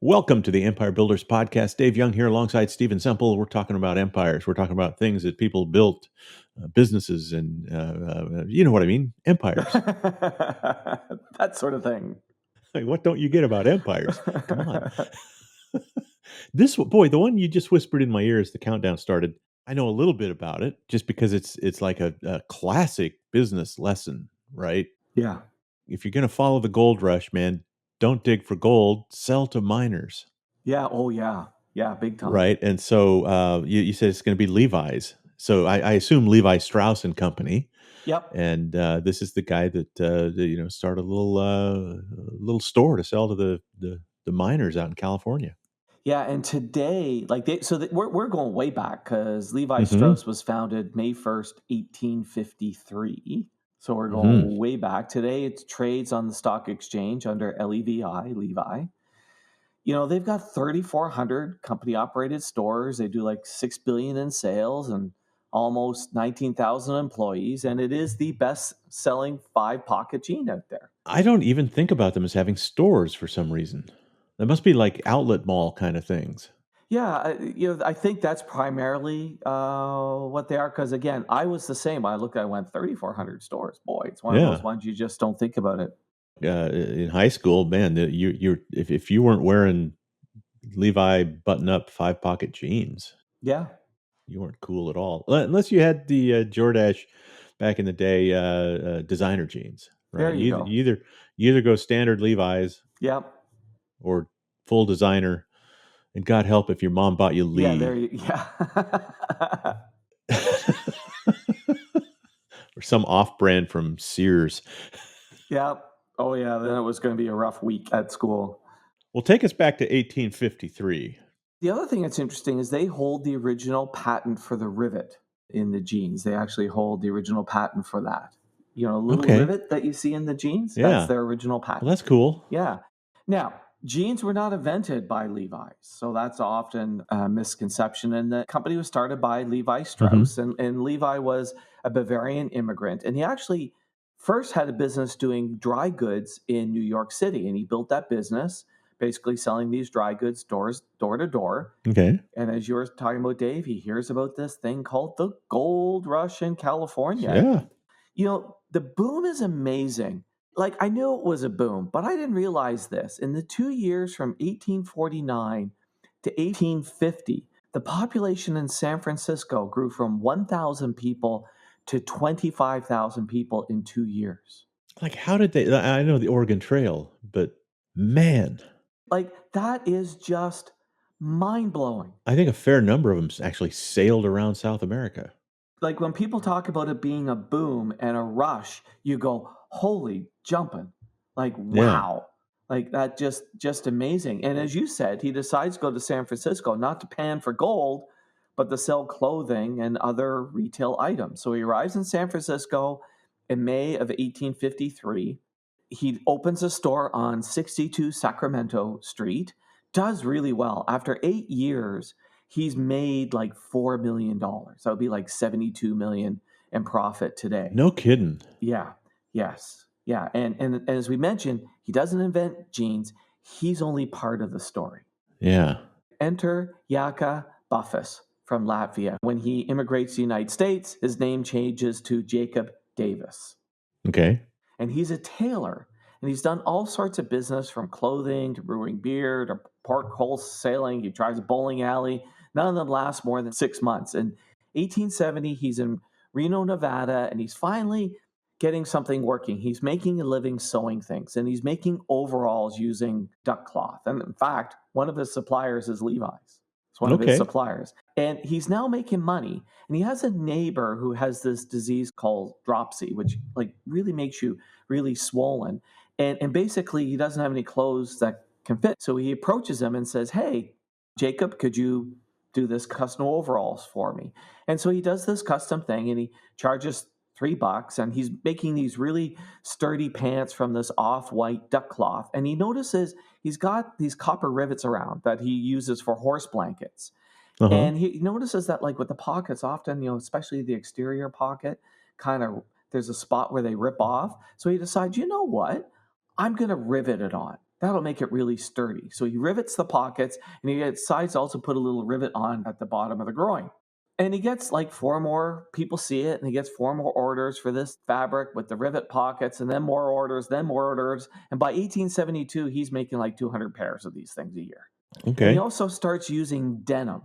Welcome to the Empire Builders Podcast. Dave Young here alongside Stephen Semple. We're talking about empires. We're talking about things that people built, businesses, and you know what I mean, empires. That sort of thing. Like, what don't you get about empires? Come on. The one you just whispered in my ear as the countdown started. I know a little bit about it just because it's like a classic business lesson, right? Yeah. If you're going to follow the gold rush, man, don't dig for gold, sell to miners. Yeah. Oh, yeah. Yeah. Big time. Right, and so, you said it's gonna be Levi's. So I assume Levi Strauss& and Company, Yep. and, this is the guy that, started a little store to sell to the miners out in California. Yeah. And today, we're going way back because Levi Mhm, Strauss was founded May 1st, 1853. So we're mhm. going way back. Today, it trades on the stock exchange under LEVI, Levi. They've got 3,400 company operated stores. They do like 6 billion in sales and almost 19,000 employees. And it is the best selling 5 pocket jean out there. I don't even think about them as having stores for some reason. They must be like outlet mall kinda things. Yeah, I think that's primarily what they are. Because again, I was the same. I went 3,400 stores. Boy, it's one of those Yeah. ones you just don't think about it. In high school, man, you're if you weren't wearing Levi button-up five-pocket jeans, Yeah, you weren't cool at all, unless you had the, Jordache back in the day, designer jeans, there right? you You go. you either go standard Levi's Yep. or full designer, and God help if your mom bought you Yeah, there Lee you. Yeah. or some off-brand from Sears. Yep. Oh yeah. Then it was going to be a rough week at school. Well, take us back to 1853. The other thing that's interesting is they hold the original patent for the rivet in the jeans. They actually hold the original patent for that. A little Okay. rivet that you see in the jeans, that's Yeah. their original Well, patent. that's cool. Yeah. Now, jeans were not invented by Levi's. So that's often a misconception. And the company was started by Levi Mhm. Strauss. And Levi was a Bavarian immigrant. And he actually first had a business doing dry goods in New York City. And he built that business, basically selling these dry goods door to door. Okay. And as you were talking about, Dave, he hears about this thing called the gold rush in California. Yeah. The boom is amazing. Like, I knew it was a boom, but I didn't realize this. In the 2 years from 1849 to 1850, the population in San Francisco grew from 1,000 people to 25,000 people in 2 years. Like, how did they I know the Oregon Trail, but man, Like, that is just mind blowing. I think a fair number of them actually sailed around South America. Like, when people talk about it being a boom and a rush, you go, holy jumping. Like, Yeah. wow. Like that just amazing. And as you said, he decides to go to San Francisco, not to pan for gold, but to sell clothing and other retail items. So he arrives in San Francisco in May of 1853. He opens a store on 62 Sacramento Street, does really well. After 8 years, he's made like $4 million. That would be like 72 million in profit today. No kidding. Yeah. Yes. Yeah. And as we mentioned, he doesn't invent jeans. He's only part of the story. Yeah. Enter Jaka Buffus from Latvia. When he immigrates to the United States, his name changes to Jacob Davis. Okay. And he's a tailor. And he's done all sorts of business from clothing to brewing beer to pork wholesaling. He drives a bowling alley. None of them last more than 6 months. In 1870, he's in Reno, Nevada, and he's finally getting something working. He's making a living sewing things, and he's making overalls using duck cloth. And in fact, one of his suppliers is Levi's. It's one of his Okay. suppliers. And he's now making money. And he has a neighbor who has this disease called dropsy, which like really makes you really swollen. And basically, he doesn't have any clothes that can fit. So he approaches him and says, hey, Jacob, could you do this custom overalls for me? And so he does this custom thing and he charges $3 and he's making these really sturdy pants from this off-white duck cloth. And he notices he's got these copper rivets around that he uses for horse blankets. Uh-huh. And he notices that like with the pockets, often, especially the exterior pocket, kind of there's a spot where they rip off. So he decides, you know what? I'm going to rivet it on. That'll make it really sturdy. So he rivets the pockets, and he decides to also put a little rivet on at the bottom of the groin. And he gets like 4 more people see it, and he gets 4 more orders for this fabric with the rivet pockets, and then more orders, then more orders. And by 1872, he's making like 200 pairs of these things a year. And he Okay. also starts using denim.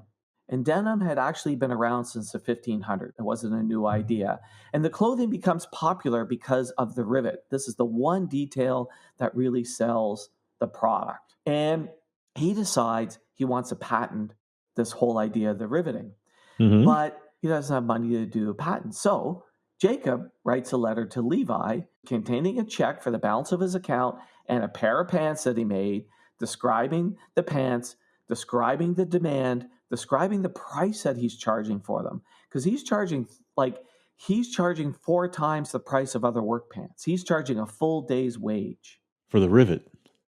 And denim had actually been around since the 1500s. It wasn't a new idea. And the clothing becomes popular because of the rivet. This is the one detail that really sells the product. And he decides he wants to patent this whole idea of the riveting. Mm-hmm. But he doesn't have money to do a patent. So Jacob writes a letter to Levi containing a check for the balance of his account and a pair of pants that he made, describing the pants, describing the demand, describing the price that he's charging for them. Because he's charging 4 times the price of other work pants. He's charging a full day's wage For the rivet.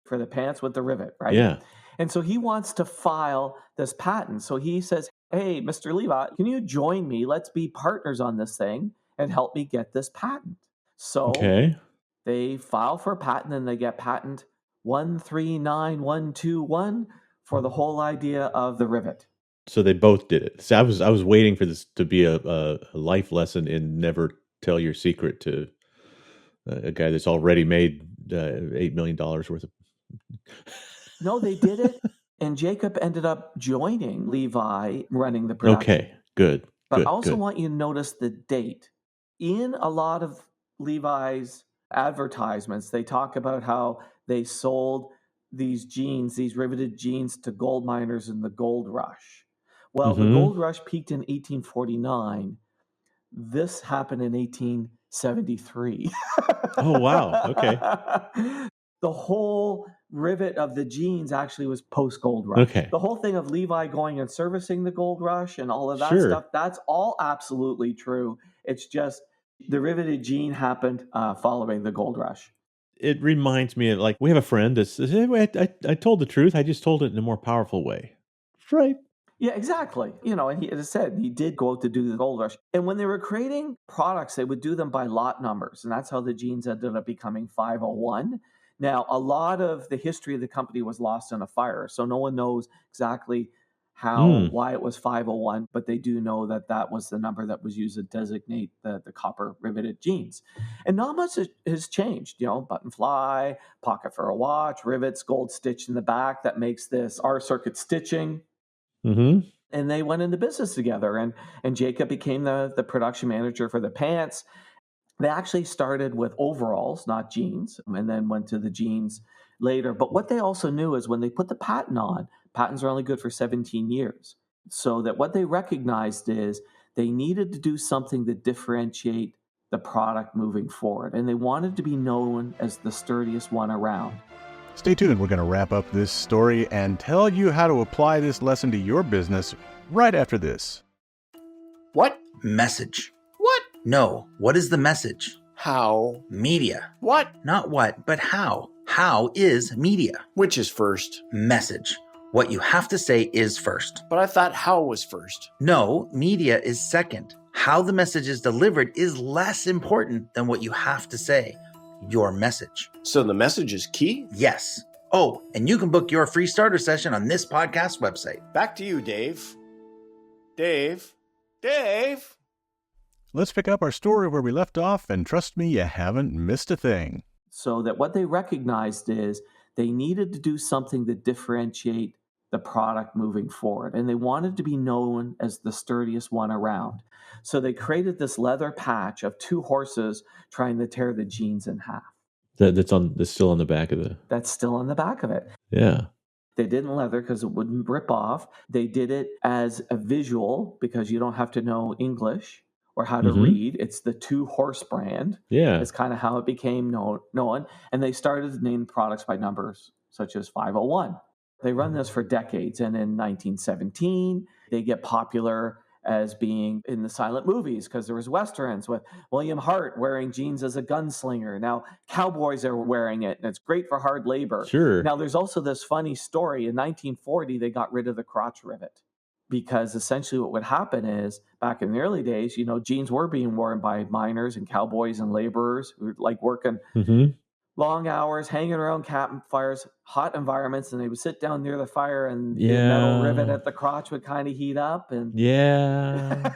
for the pants with the rivet, right? Yeah. And so he wants to file this patent. So he says, hey, Mr. Levi, can you join me? Let's be partners on this thing and help me get this patent. So Okay. they file for a patent, and they get patent 139121 for the whole idea of the rivet. So they both did it. So I was waiting for this to be a life lesson in never tell your secret to a guy that's already made $8 million worth of. No, they did it. And Jacob ended up joining Levi running the production. Okay. Good. But Good. I also Good. want you to notice the date. In a lot of Levi's advertisements, they talk about how they sold these jeans, these riveted jeans, to gold miners in the gold rush. Well, the Mm-hmm. gold rush peaked in 1849. This happened in 1873. Oh, wow. Okay. The whole rivet of the jeans actually was post gold rush. Okay. The whole thing of Levi going and servicing the gold rush and all of that Sure. stuff, that's all absolutely true. It's just the riveted jean happened following the gold rush. It reminds me of, like, we have a friend that says, hey, I told the truth. I just told it in a more powerful way. Right. Yeah, exactly. And he, as I said, he did go out to do the gold rush. And when they were creating products, they would do them by lot numbers. And that's how the jeans ended up becoming 501. Now, a lot of the history of the company was lost in a fire. So no one knows exactly why it was 501, but they do know that that was the number that was used to designate the copper riveted jeans. And not much has changed. Button fly, pocket for a watch, rivets, gold stitch in the back. That makes this R-circuit stitching. Mm-hmm. And they went into business together, and Jacob became the production manager for the pants. They actually started with overalls, not jeans, and then went to the jeans later. But what they also knew is when they put the patent on, patents are only good for 17 years. So that what they recognized is they needed to do something to differentiate the product moving forward. And they wanted to be known as the sturdiest one around. Stay tuned. We're going to wrap up this story and tell you how to apply this lesson to your business right after this. What? Message. What? No. What is the message? How? Media. What? Not what, but how. How is media? Which is first? Message. What you have to say is first. But I thought how was first. No, media is second. How the message is delivered is less important than what you have to say. Your message. So the message is key? Yes. Oh, and you can book your free starter session on this podcast website. Back to you, Dave. Dave? Let's pick up our story where we left off, and trust me, you haven't missed a thing. So that what they recognized is they needed to do something to differentiate the product moving forward. And they wanted to be known as the sturdiest one around. So they created this leather patch of 2 horses trying to tear the jeans in half. That's still on the back of the. That's still on the back of it. Yeah. They did in leather because it wouldn't rip off. They did it as a visual because you don't have to know English or how to read. It's the 2 horse brand. Yeah. It's kind of how it became known. And they started to name products by numbers, such as 501. They run this for decades. And in 1917, they get popular as being in the silent movies because there was Westerns with William Hart wearing jeans as a gunslinger. Now, cowboys are wearing it, and it's great for hard labor. Sure. Now, there's also this funny story. In 1940, they got rid of the crotch rivet because essentially what would happen is back in the early days, jeans were being worn by miners and cowboys and laborers who were like working long hours hanging around campfires, hot environments, and they would sit down near the fire, and the metal rivet Yeah. at the crotch would kind of heat up, and Yeah.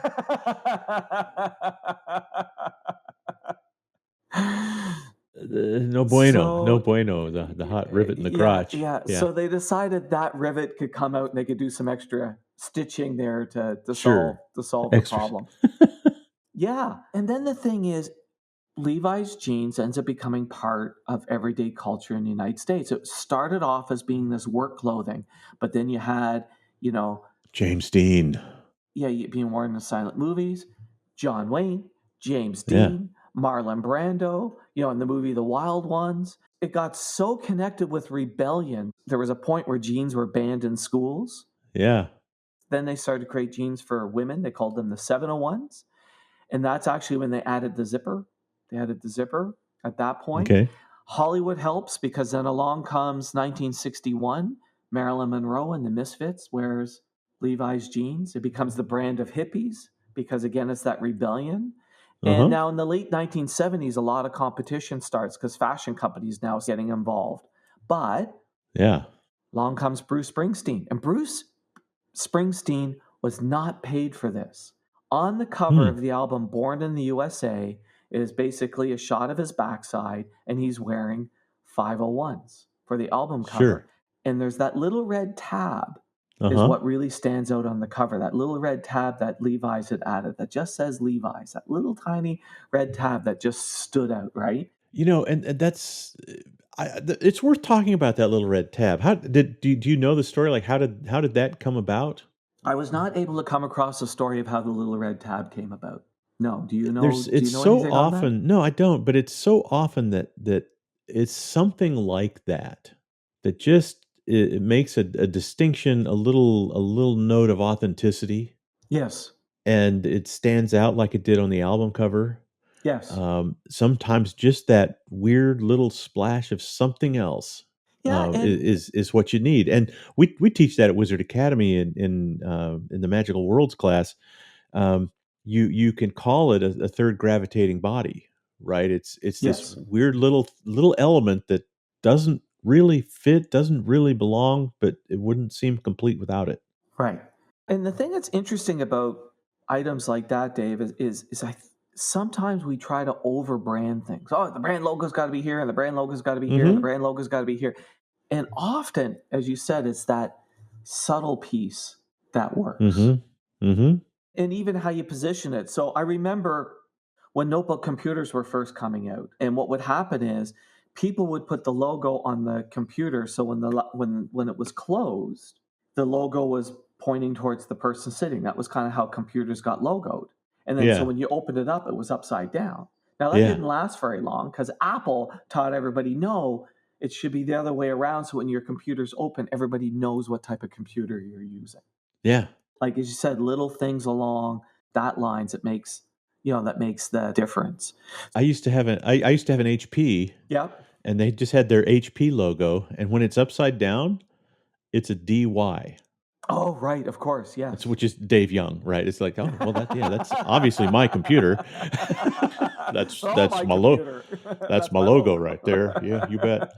No bueno. No so bueno. The hot rivet in the crotch. yeah. Yeah. So they decided that rivet could come out, and they could do some extra stitching there to solve Sure. the Extras. problem. Yeah, and then the thing is, Levi's jeans ends up becoming part of everyday culture in the United States. It started off as being this work clothing, but then you had, you know, James Dean. being worn in the silent movies, John Wayne, James Yeah. Dean, Marlon Brando, in the movie The Wild Ones. It got so connected with rebellion. There was a point where jeans were banned in schools. Yeah. Then they started to create jeans for women. They called them the 701s. And that's actually when they added the zipper. They added the zipper at that point. Okay. Hollywood helps, because then along comes 1961. Marilyn Monroe and the Misfits wears Levi's jeans. It becomes the brand of hippies because, again, it's that rebellion. And Uh-huh. now in the late 1970s, a lot of competition starts because fashion companies now getting involved. But Yeah. along comes Bruce Springsteen. And Bruce Springsteen was not paid for this. On the cover of the album Born in the USA is basically a shot of his backside, and he's wearing 501s for the album cover. Sure. And there's that little red tab is Uh-huh. what really stands out on the cover. That little red tab that Levi's had added that just says Levi's. That little tiny red tab that just stood out, right? And that's it's worth talking about that little red tab. How do you know the story? Like how did that come about? I was not able to come across the story of how the little red tab came about. No, do you know? It's do you know so anything on that? often. No, I don't. But it's so often that it's something like that just it makes a distinction, a little note of authenticity, Yes. and it stands out like it did on the album cover. Yes. Sometimes just that weird little splash of something else Yeah, and is what you need, and we teach that at Wizard Academy in the Magical Worlds class. You can call it a third gravitating body, right? It's this yes. weird little element that doesn't really fit, doesn't really belong, but it wouldn't seem complete without it. Right. And the thing that's interesting about items like that, Dave, is sometimes we try to overbrand things. Oh, the brand logo's got to be here, and the brand logo's got to be here, and the Mm-hmm. brand logo's got to be here. And often, as you said, it's that subtle piece that works. Mm-hmm. Mm-hmm. And even how you position it. So I remember when notebook computers were first coming out, and what would happen is people would put the logo on the computer. So when it was closed, the logo was pointing towards the person sitting. That was kind of how computers got logoed. And then so Yeah. when you opened it up, it was upside down. Now that Yeah. didn't last very long because Apple taught everybody no, it should be the other way around. So when your computer's open, everybody knows what type of computer you're using. Yeah. Like as you said, little things along that lines that makes the difference. I used to have I used to have an HP, Yep. and they just had their HP logo, and when it's upside down, it's a DY. Oh, right. Of course. Yes. Which is Dave Young, right? It's like, oh, well, that's obviously my computer. that's my my logo. computer. That's my logo right there. Yeah, you bet.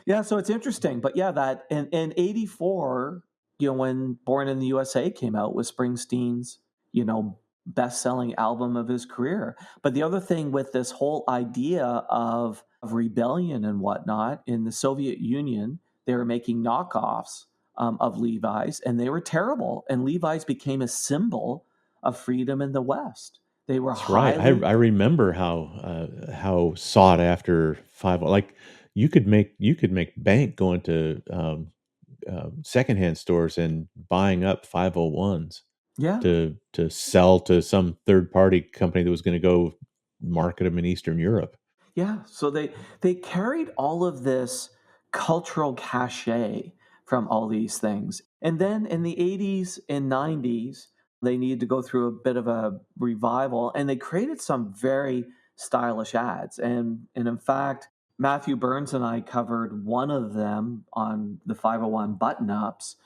Yeah, so it's interesting. But yeah, that in 84, when Born in the USA came out, was Springsteen's, best-selling album of his career. But the other thing with this whole idea of rebellion and whatnot, in the Soviet Union, they were making knockoffs of Levi's, and they were terrible. And Levi's became a symbol of freedom in the West. They were That's right. I remember how sought after like you could make bank going to secondhand stores and buying up 501s yeah. to sell to some third party company that was going to go market them in Eastern Europe. Yeah, so they carried all of this cultural cachet from all these things. And then in the 80s and 90s, they needed to go through a bit of a revival, and they created some very stylish ads. And in fact, Matthew Burns and I covered one of them on the 501 button-ups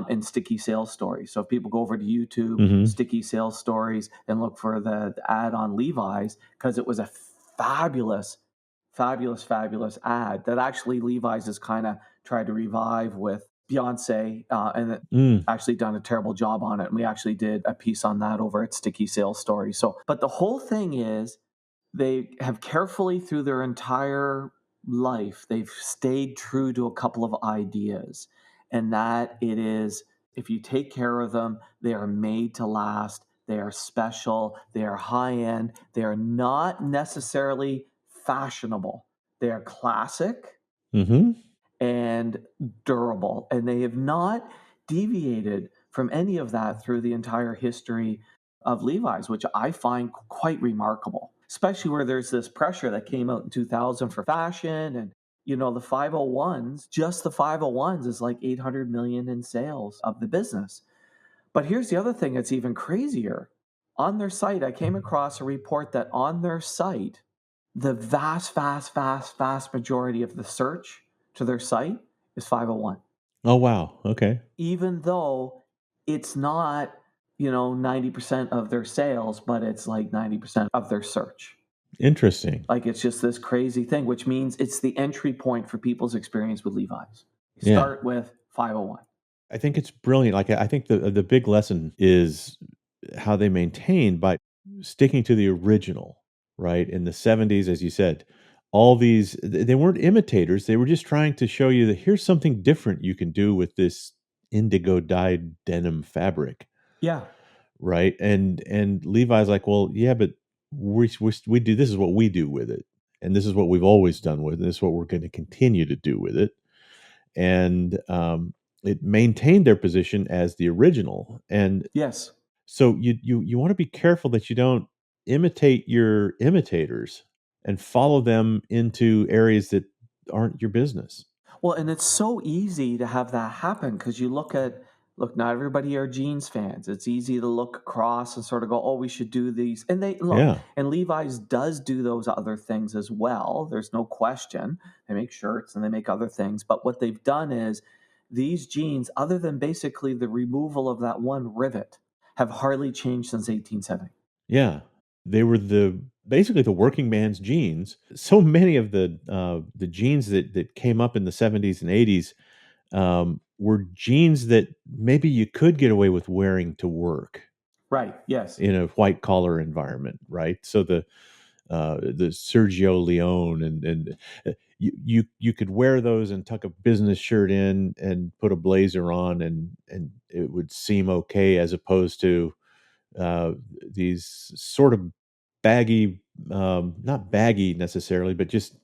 in Sticky Sales Stories. So if people go over to YouTube, Mhm. Sticky Sales Stories, and look for the ad on Levi's, because it was a fabulous ad that actually Levi's has kind of tried to revive with Beyonce, and it Mm. actually done a terrible job on it. And we actually did a piece on that over at Sticky Sales Story. So, but the whole thing is they have carefully through their entire life, they've stayed true to a couple of ideas. And that it is, if you take care of them, they are made to last. They are special. They are high end. They are not necessarily fashionable. They are classic Mm-hmm. and durable. And they have not deviated from any of that through the entire history of Levi's, which I find quite remarkable, especially where there's this pressure that came out in 2000 for fashion. And, you know, the 501s, just the 501s is like 800 million in sales of the business. But here's the other thing that's even crazier. On their site, I came across a report that on their site, the vast majority of the search to their site is 501, Oh, wow. Okay. even though it's not, 90% of their sales, but it's like 90% of their search. Interesting. Like it's just this crazy thing, which means it's the entry point for people's experience with Levi's. You Yeah. start with 501. I think it's brilliant. Like, I think the big lesson is how they maintain by sticking to the original, right? In the 70s, as you said, all these, they weren't imitators. They were just trying to show you that here's something different you can do with this indigo dyed denim fabric, Yeah. right? And Levi's like, well, yeah, but we do, this is what we do with it. And this is what we've always done with it. This is what we're going to continue to do with it. And it maintained their position as the original. And Yes. so you want to be careful that you don't imitate your imitators and follow them into areas that aren't your business. Well, and it's so easy to have that happen because you look, not everybody are jeans fans. It's easy to look across and sort of go, oh, we should do these. And they look, Yeah. and Levi's does do those other things as well. There's no question. They make shirts and they make other things. But what they've done is these jeans, other than basically the removal of that one rivet, have hardly changed since 1870. Yeah. They were basically the working man's jeans. So many of the jeans that came up in the 70s and 80s were jeans that maybe you could get away with wearing to work Right. Yes. in a white collar environment, right? So the Sergio Leone and you could wear those and tuck a business shirt in and put a blazer on and it would seem okay, as opposed to these sort of baggy, not baggy necessarily, but just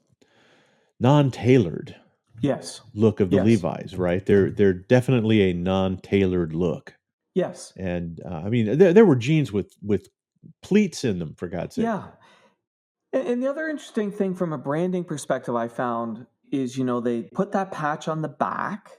non-tailored Yes. look of the Yes. Levi's, right? They're definitely a non-tailored look. Yes. And I mean, there were jeans with pleats in them, for God's sake. Yeah. And the other interesting thing from a branding perspective I found is, they put that patch on the back,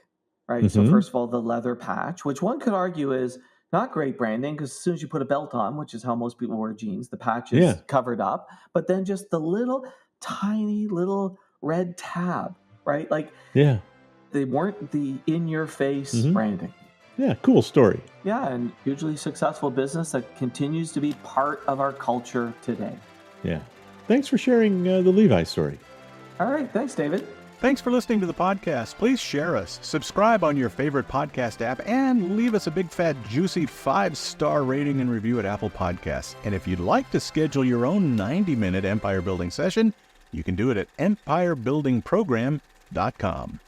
right? So Mhm. first of all, the leather patch, which one could argue is not great branding because as soon as you put a belt on, which is how most people wear jeans, the patch is Yeah. covered up. But then just the little tiny little red tab, right? Like Yeah. they weren't the in-your-face Mhm. branding. Yeah, cool story. Yeah, and hugely successful business that continues to be part of our culture today. Yeah. Thanks for sharing the Levi story. All right, thanks, David. Thanks for listening to the podcast. Please share us, subscribe on your favorite podcast app, and leave us a big, fat, juicy 5-star rating and review at Apple Podcasts. And if you'd like to schedule your own 90-minute empire building session, you can do it at empirebuildingprogram.com.